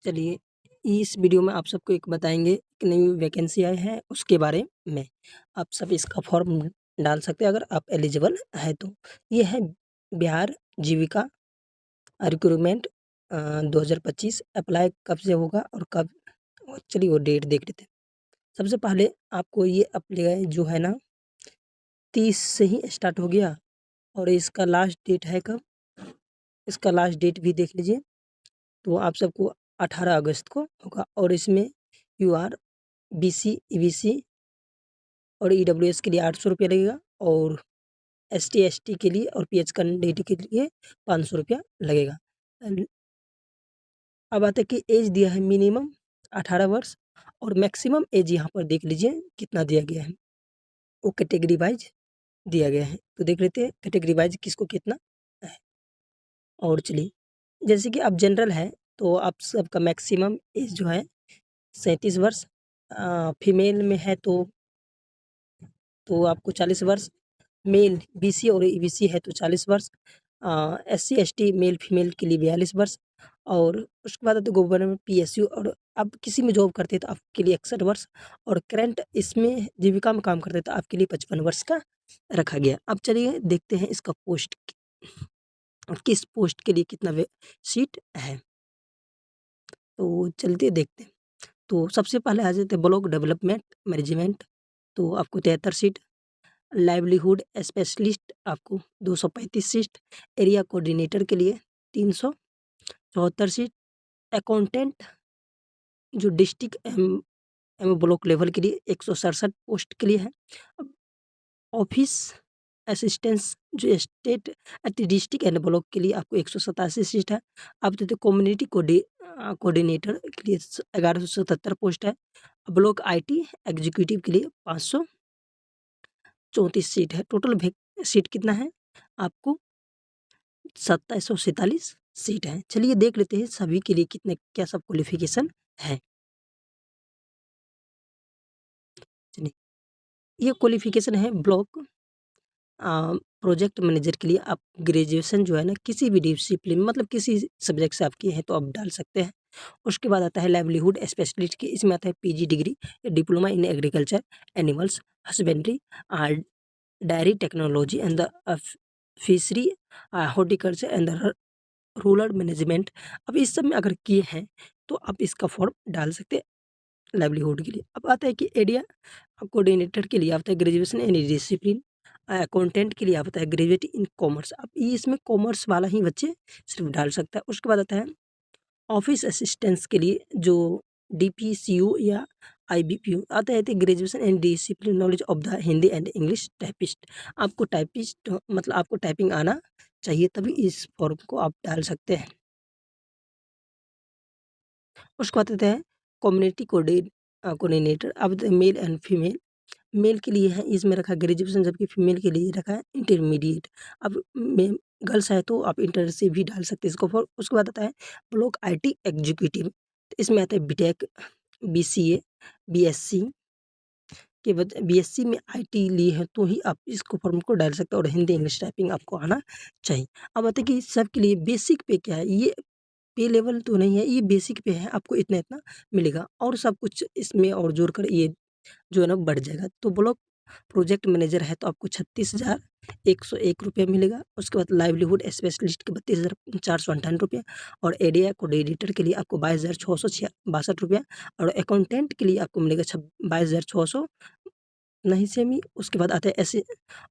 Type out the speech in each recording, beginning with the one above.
चलिए, इस वीडियो में आप सबको एक बताएँगे कि नई वैकेंसी आई है उसके बारे में। आप सब इसका फॉर्म डाल सकते हैं अगर आप एलिजिबल हैं तो। ये है बिहार जीविका रिक्रूटमेंट 2025 अप्लाई कब से होगा और कब चलिए वो डेट देख लेते हैं। सबसे पहले आपको ये अप्लाई जो है ना 30 से ही स्टार्ट हो गया और इसका लास्ट डेट है कब? इसका लास्ट डेट भी देख लीजिए। तो आप सबको 18 अगस्त को होगा और इसमें यूआर, बीसी, ईबीसी और ईडब्ल्यूएस के लिए 800 रुपया लगेगा और एसटी, एसटी के लिए और पीएच कैंडिडेट के लिए 500 रुपया लगेगा। अब आता है कि एज दिया है मिनिमम 18 वर्ष और मैक्सिमम एज यहाँ पर देख लीजिए कितना दिया गया है। वो कैटेगरी वाइज दिया गया है। तो देख लेते हैं कैटेगरी वाइज किसको कितना है। और चलिए जैसे कि अब जनरल है तो आप सबका मैक्सिमम एज जो है 37 वर्ष, फीमेल में है तो आपको 40 वर्ष, मेल बीसी और ईबीसी है तो 40 वर्ष, एससी एसटी मेल फीमेल के लिए 42 वर्ष और उसके बाद तो गवर्नमेंट पीएसयू और आप किसी में जॉब करते हैं तो आपके लिए 61 वर्ष और करंट इसमें जीविका में काम करते हैं तो आपके लिए 55 वर्ष का रखा गया। अब चलिए देखते हैं इसका पोस्ट किस पोस्ट के लिए कितना सीट है। तो चलते देखते हैं। तो सबसे पहले आ जाते हैं ब्लॉक डेवलपमेंट मैनेजमेंट, तो आपको 73 सीट, लाइवलीहुड स्पेशलिस्ट आपको 235 सीट, एरिया कोऑर्डिनेटर के लिए 374 सीट, अकाउंटेंट जो डिस्ट्रिक्ट एवं ब्लॉक लेवल के लिए 167 पोस्ट के लिए है। अब ऑफिस असिस्टेंस जो स्टेट डिस्ट्रिक्ट एंड ब्लॉक के लिए आपको 187 सीट है। अब देते कम्युनिटी कोऑर्डिनेटर के लिए 1177 पोस्ट है। ब्लॉक आईटी एग्जीक्यूटिव के लिए 534 सीट है। टोटल सीट कितना है आपको 2747 सीट है। चलिए देख लेते हैं सभी के लिए कितने क्या सब क्वालिफिकेशन है। चलिए ये क्वालिफिकेशन है ब्लॉक प्रोजेक्ट मैनेजर के लिए आप ग्रेजुएशन जो है ना किसी भी डिसिप्लिन मतलब किसी सब्जेक्ट से आप किए हैं तो आप डाल सकते हैं। उसके बाद आता है लाइवलीहुड स्पेशलिस्ट की, इसमें आता है पीजी डिग्री या diploma in agriculture, animals husbandry, diary technology and the fishery, horticulture and the rural management. अब इस सब में अगर किए हैं तो आप इसका फॉर्म डाल सकते हैं लाइवलीहुड के लिए। अब आता है कि एरिया कोऑर्डिनेटर के लिए आता है ग्रेजुएशन इन डिसिप्लिन, अकाउंटेंट के लिए आता है ग्रेजुएट इन कॉमर्स। अब ये इसमें कॉमर्स वाला ही बच्चे सिर्फ डाल सकता है। उसके बाद आता है ऑफिस असिस्टेंट्स के लिए जो डीपीसीयू या आईबीपीयू आता है graduation in discipline knowledge of the Hindi and English typist. आपको टाइपिस्ट मतलब आपको टाइपिंग आना चाहिए तभी इस फॉर्म को आप डाल सकते हैं। उसके बाद आता है कम्युनिटी कोऑर्डिनेटर। अब मेल एंड फीमेल, मेल के लिए है इसमें रखा ग्रेजुएशन जबकि फीमेल के लिए रखा है इंटरमीडिएट। अब में गर्ल्स है तो आप इंटर से भी डाल सकते हैं इसको फॉर। उसके बाद आता है ब्लॉक आईटी एग्जीक्यूटिव, तो इसमें आता है बीटेक, बीसीए, बीएससी के बाद बीएससी में आईटी लिए हैं तो ही आप इसको फॉर्म को डाल सकते हैं और हिंदी इंग्लिश टाइपिंग आपको आना चाहिए। अब आता है कि सबके लिए बेसिक पे क्या है, ये पे लेवल तो नहीं है, ये बेसिक पे है, आपको इतना इतना मिलेगा और सब कुछ इसमें और जोड़कर ये जो है ना बढ़ जाएगा। तो ब्लॉक प्रोजेक्ट मैनेजर है तो आपको 36,101 रुपया मिलेगा। उसके बाद लाइवलीहुड स्पेशलिस्ट के 32,458 रुपया और एरिया कोऑर्डिनेटर के लिए आपको 22,662 रुपया और अकाउंटेंट के लिए आपको मिलेगा 22,600 नहीं सेमी। उसके बाद आते हैं ऐसे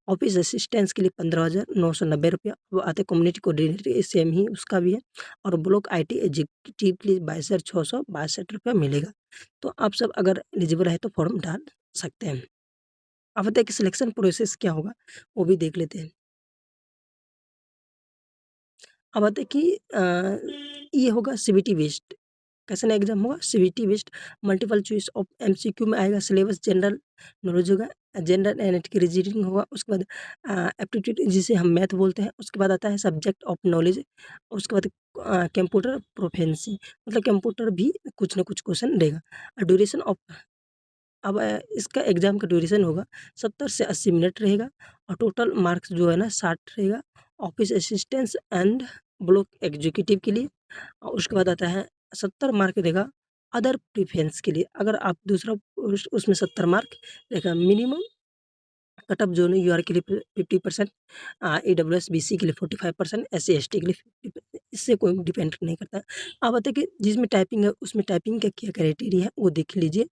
ऑफिस असिस्टेंट्स के लिए 15,990 रुपया। वो आते हैं कम्युनिटी कोऑर्डिनेटर सेम ही उसका भी है और ब्लॉक आईटी एग्जीक्यूटिव के लिए 22,662 रुपया मिलेगा। तो आप सब अगर एलिजिबल है तो फॉर्म डाल सकते हैं। अब बताइए कि सिलेक्शन प्रोसेस क्या होगा वो भी देख लेते हैं। अब बताइए कि ये होगा सीबीटी बेस्ड, कैसा एग्जाम होगा CBT based, multiple choice of MCQ में आएगा, सिलेबस जनरल नॉलेज होगा, जनरल एंड की रीजनिंग होगा। उसके बाद एप्टीट्यूड जिसे हम मैथ बोलते हैं। उसके बाद आता है सब्जेक्ट ऑफ नॉलेज। उसके बाद कंप्यूटर प्रोफेंसी मतलब कंप्यूटर भी कुछ ना कुछ क्वेश्चन देगा। ड्यूरेशन ऑफ अब इसका एग्ज़ाम का ड्यूरेशन होगा 70 से 80 मिनट रहेगा और टोटल मार्क्स जो है ना 60 रहेगा। Office assistants and block executive के लिए और उसके बाद आता है 70 मार्क देगा अदर प्रिफरेंस के लिए। अगर आप दूसरा उसमें 70 मार्क रहेगा minimum cut off zone UR के लिए 50%, ईडब्ल्यूएस बीसी के लिए 45%, एससी एसटी के लिए 50%। इससे कोई डिपेंड नहीं करता। अब बताइए कि जिसमें टाइपिंग है उसमें टाइपिंग का क्या क्राइटेरिया है वो देख लीजिए।